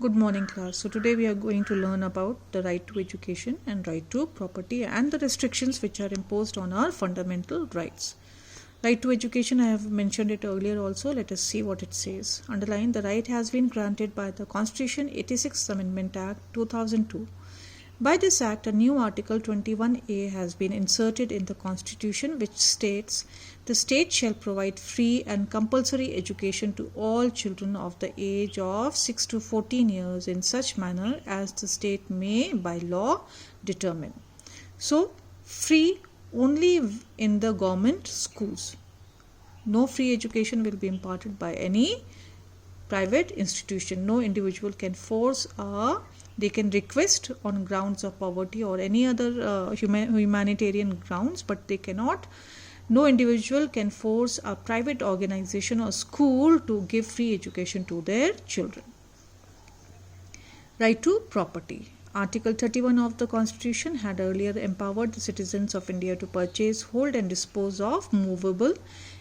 Good morning, class. So today we are going to learn about the right to education and right to property and the restrictions which are imposed on our fundamental rights. Right to education, I have mentioned it earlier also. Let us see what it says. Underline, the right has been granted by the Constitution 86th Amendment Act 2002. By this act, a new Article 21A has been inserted in the Constitution which states, the state shall provide free and compulsory education to all children of the age of 6 to 14 years in such manner as the state may by law determine. So, free only in the government schools. No free education will be imparted by any private institution. No individual can force they can request on grounds of poverty or any other humanitarian grounds, but they cannot. No individual can force a private organization or school to give free education to their children. Right to property. Article 31 of the Constitution had earlier empowered the citizens of India to purchase, hold and dispose of movable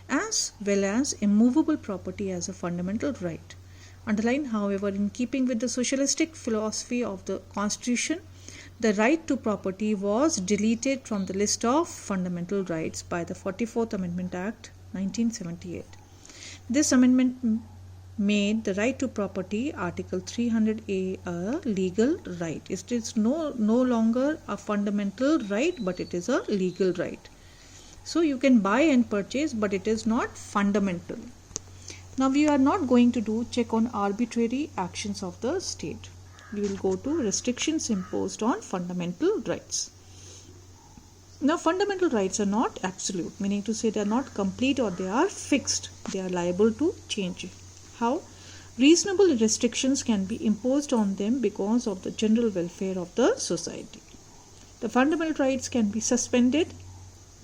as well as immovable property as a fundamental right. Underline, however, in keeping with the socialistic philosophy of the Constitution, the right to property was deleted from the list of fundamental rights by the 44th Amendment Act 1978. This amendment made the right to property, Article 300A, a legal right. It is no longer a fundamental right, but it is a legal right. So you can buy and purchase, but it is not fundamental. Now we are not going to do check on arbitrary actions of the state. We will go to restrictions imposed on fundamental rights. Now fundamental rights are not absolute, meaning to say they are not complete or they are fixed. They are liable to change. How? Reasonable restrictions can be imposed on them because of the general welfare of the society. The fundamental rights can be suspended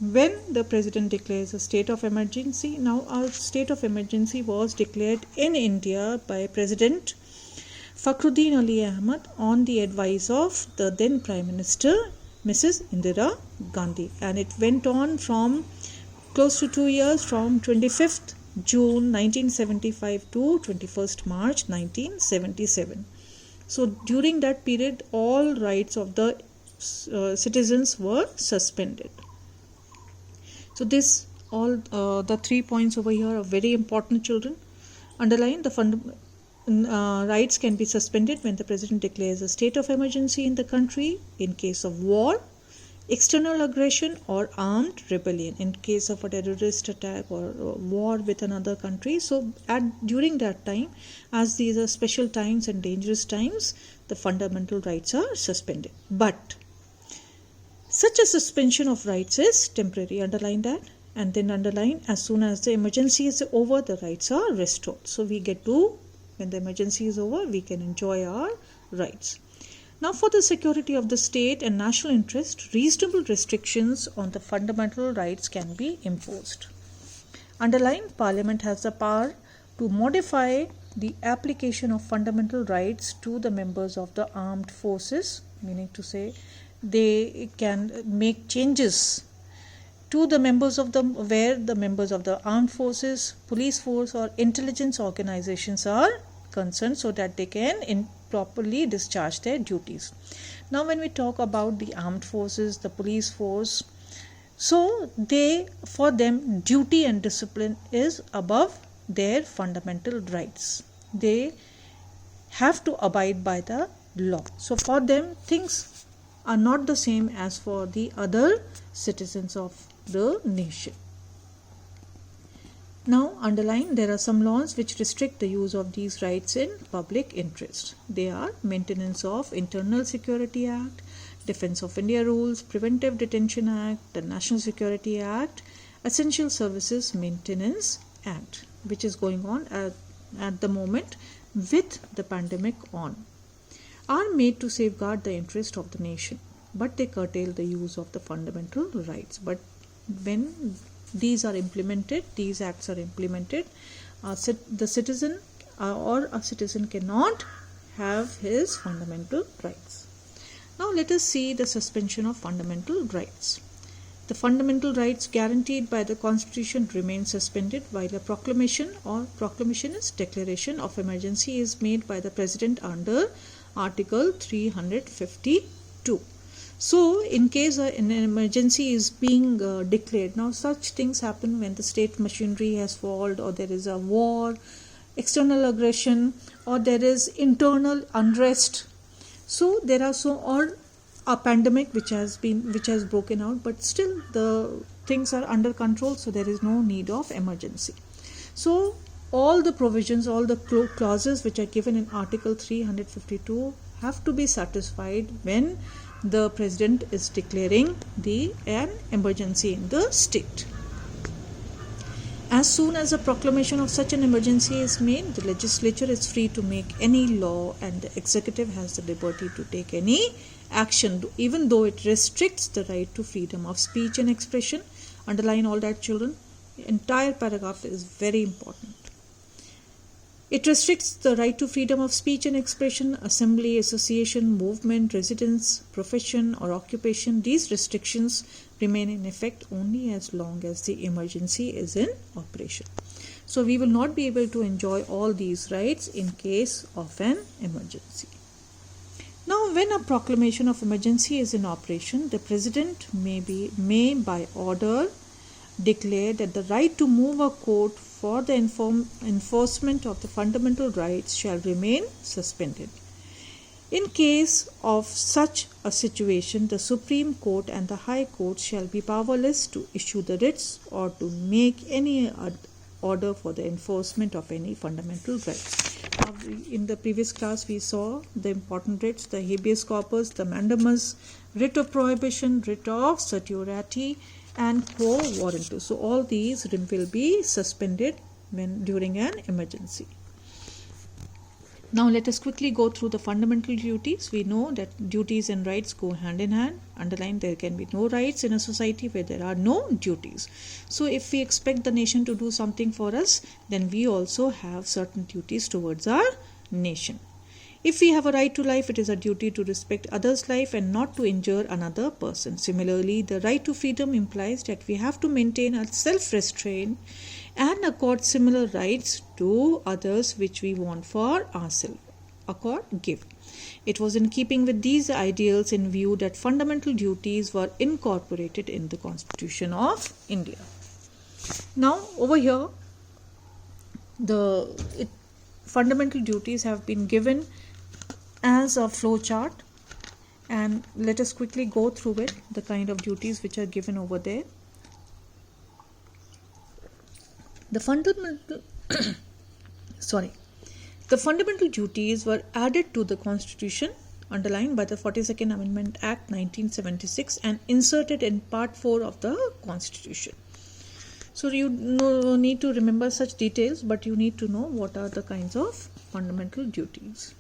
when the president declares a state of emergency. Now, a state of emergency was declared in India by President Fakhruddin Ali Ahmad on the advice of the then Prime Minister Mrs. Indira Gandhi, and it went on from close to 2 years, from 25th June 1975 to 21st March 1977. So during that period, all rights of the citizens were suspended. So this all the 3 points over here are very important, children. Underline, the rights can be suspended when the president declares a state of emergency in the country in case of war, external aggression or armed rebellion, in case of a terrorist attack or war with another country. So during that time, as these are special times and dangerous times, the fundamental rights are suspended. But such a suspension of rights is temporary. Underline that, and then underline, as soon as the emergency is over, the rights are restored. So we get to, when the emergency is over, we can enjoy our rights. Now, for the security of the state and national interest, reasonable restrictions on the fundamental rights can be imposed. Underline, Parliament has the power to modify the application of fundamental rights to the members of the armed forces, meaning to say they can make changes to the members of where the members of the armed forces, police force or intelligence organizations are concerned, so that they can properly discharge their duties. Now when we talk about the armed forces, the police force, so for them duty and discipline is above their fundamental rights. They have to abide by the law. So for them things are not the same as for the other citizens of the nation. Now underline, there are some laws which restrict the use of these rights in public interest. They are Maintenance of Internal Security Act, Defence of India Rules, Preventive Detention Act, the National Security Act, Essential Services Maintenance Act, which is going on at the moment with the pandemic on, are made to safeguard the interest of the nation, but they curtail the use of the fundamental rights. But when these are implemented, these acts are implemented, the citizen or a citizen cannot have his fundamental rights. Now let us see the suspension of fundamental rights. The fundamental rights guaranteed by the Constitution remain suspended while a proclamation or proclamation is declaration of emergency is made by the President under Article 352. So, in case an emergency is being declared, now such things happen when the state machinery has failed, or there is a war, external aggression, or there is internal unrest. So, there are or a pandemic which has broken out, but still the things are under control, so there is no need of emergency. So all the provisions, all the clauses which are given in Article 352 have to be satisfied when the President is declaring an emergency in the state. As soon as a proclamation of such an emergency is made, the legislature is free to make any law and the executive has the liberty to take any action, even though it restricts the right to freedom of speech and expression. Underline all that, children. The entire paragraph is very important. It restricts the right to freedom of speech and expression, assembly, association, movement, residence, profession or occupation. These restrictions remain in effect only as long as the emergency is in operation. So we will not be able to enjoy all these rights in case of an emergency. Now, when a proclamation of emergency is in operation, the President may by order declare that the right to move a court for the enforcement of the fundamental rights shall remain suspended. In case of such a situation, the Supreme Court and the High Court shall be powerless to issue the writs or to make any order for the enforcement of any fundamental rights. Now, in the previous class, we saw the important writs, the habeas corpus, the mandamus, writ of prohibition, writ of certiorari, and quo warranto. So all these will be suspended during an emergency. Now let us quickly go through the fundamental duties. We know that duties and rights go hand in hand. Underline, there can be no rights in a society where there are no duties. So if we expect the nation to do something for us, then we also have certain duties towards our nation. If we have a right to life, it is a duty to respect others' life and not to injure another person. Similarly, the right to freedom implies that we have to maintain a self-restraint and accord similar rights to others which we want for ourselves. Give. It was in keeping with these ideals in view that fundamental duties were incorporated in the Constitution of India. Now, over here, fundamental duties have been given as a flow chart, and let us quickly go through it, the kind of duties which are given over there. The fundamental duties were added to the Constitution, underlined by the 42nd Amendment Act 1976 and inserted in Part 4 of the Constitution. So you no need to remember such details, but you need to know what are the kinds of fundamental duties.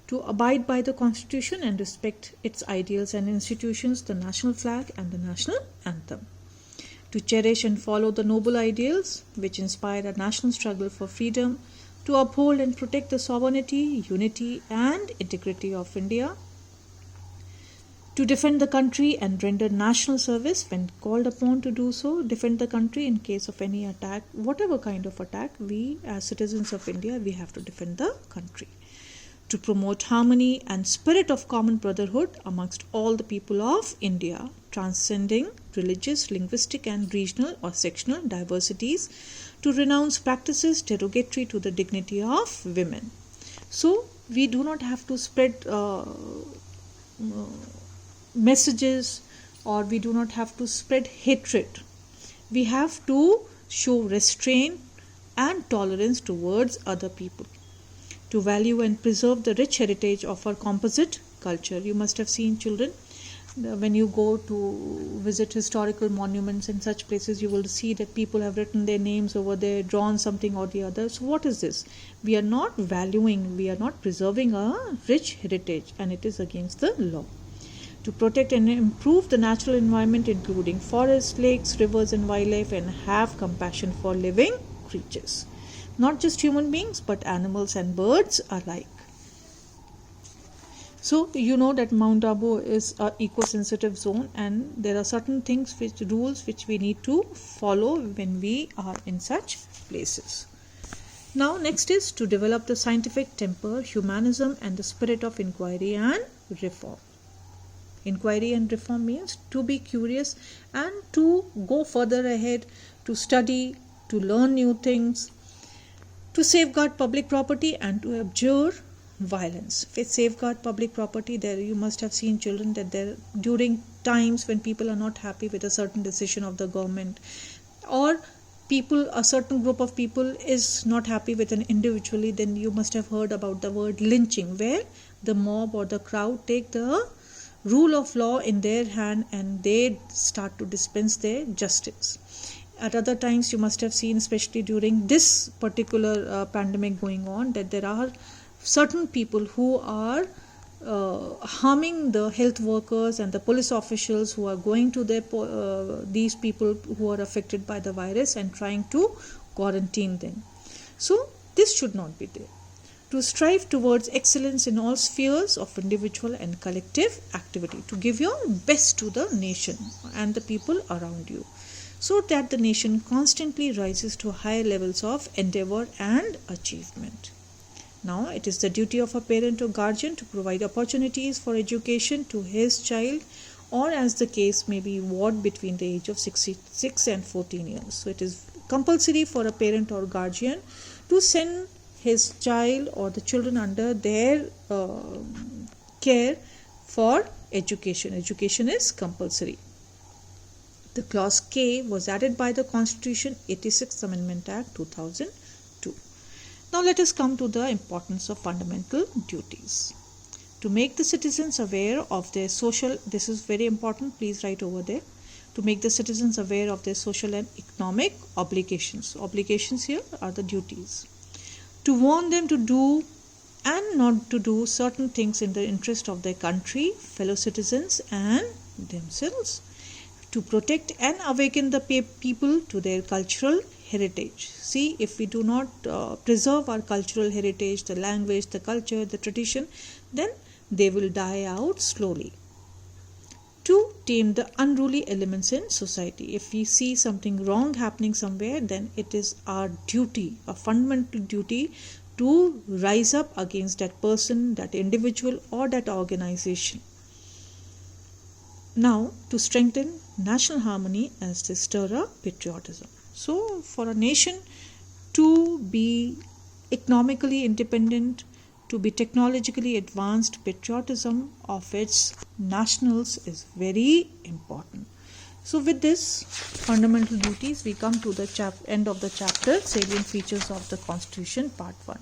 To abide by the Constitution and respect its ideals and institutions, the national flag and the national anthem. To cherish and follow the noble ideals which inspire a national struggle for freedom, to uphold and protect the sovereignty, unity and integrity of India, to defend the country and render national service when called upon to do so, defend the country in case of any attack, whatever kind of attack, we as citizens of India, we have to defend the country. To promote harmony and spirit of common brotherhood amongst all the people of India, transcending religious, linguistic and regional or sectional diversities, to renounce practices derogatory to the dignity of women. So, we do not have to spread messages, or we do not have to spread hatred. We have to show restraint and tolerance towards other people. To value and preserve the rich heritage of our composite culture. You must have seen, children, when you go to visit historical monuments in such places, you will see that people have written their names over there, drawn something or the other. So what is this? We are not valuing, we are not preserving a rich heritage, and it is against the law. To protect and improve the natural environment, including forests, lakes, rivers and wildlife, and have compassion for living creatures. Not just human beings, but animals and birds alike. So you know that Mount Abu is a eco-sensitive zone, and there are certain things rules which we need to follow when we are in such places. Now next is to develop the scientific temper, humanism and the spirit of inquiry and reform. Inquiry and reform means to be curious and to go further ahead, to study, to learn new things, to safeguard public property and to abjure violence. If safeguard public property, there you must have seen children that there during times when people are not happy with a certain decision of the government, or a certain group of people is not happy with an individually, then you must have heard about the word lynching, where the mob or the crowd take the rule of law in their hand and they start to dispense their justice. At other times you must have seen, especially during this particular pandemic going on, that there are certain people who are harming the health workers and the police officials who are going to these people who are affected by the virus and trying to quarantine them. So this should not be there. To strive towards excellence in all spheres of individual and collective activity, to give your best to the nation and the people around you, so that the nation constantly rises to higher levels of endeavor and achievement. Now, it is the duty of a parent or guardian to provide opportunities for education to his child, or as the case may be, ward between the age of 6 and 14 years. So, it is compulsory for a parent or guardian to send his child or the children under their care for education. Education is compulsory. The clause K was added by the Constitution 86th Amendment Act 2002. Now let us come to the importance of fundamental duties. To make the citizens aware of their social, this is very important, please write over there. To make the citizens aware of their social and economic obligations. Obligations here are the duties. To warn them to do and not to do certain things in the interest of their country, fellow citizens and themselves. To protect and awaken the people to their cultural heritage. See, if we do not preserve our cultural heritage, the language, the culture, the tradition, then they will die out slowly. To tame the unruly elements in society. If we see something wrong happening somewhere, then it is our duty, a fundamental duty, to rise up against that person, that individual or that organization. Now, to strengthen national harmony as to stir up patriotism. So, for a nation to be economically independent, to be technologically advanced, patriotism of its nationals is very important. So with this fundamental duties, we come to the end of the chapter, salient features of the Constitution, part 1.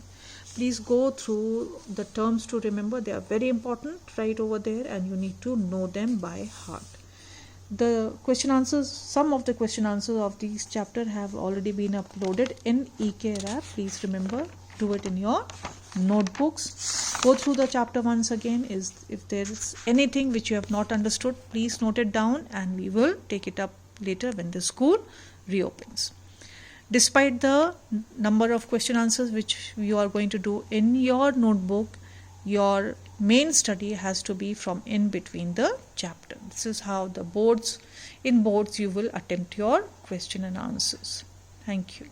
Please go through the terms to remember. They are very important right over there and you need to know them by heart. The question answers, some of the question answers of these chapter have already been uploaded in eKare. Please remember, do it in your notebooks. Go through the chapter once again. If there is anything which you have not understood, please note it down and we will take it up later when the school reopens. Despite the number of question answers which you are going to do in your notebook, your main study has to be from in between the chapter. This is how the boards you will attempt your question and answers. Thank you.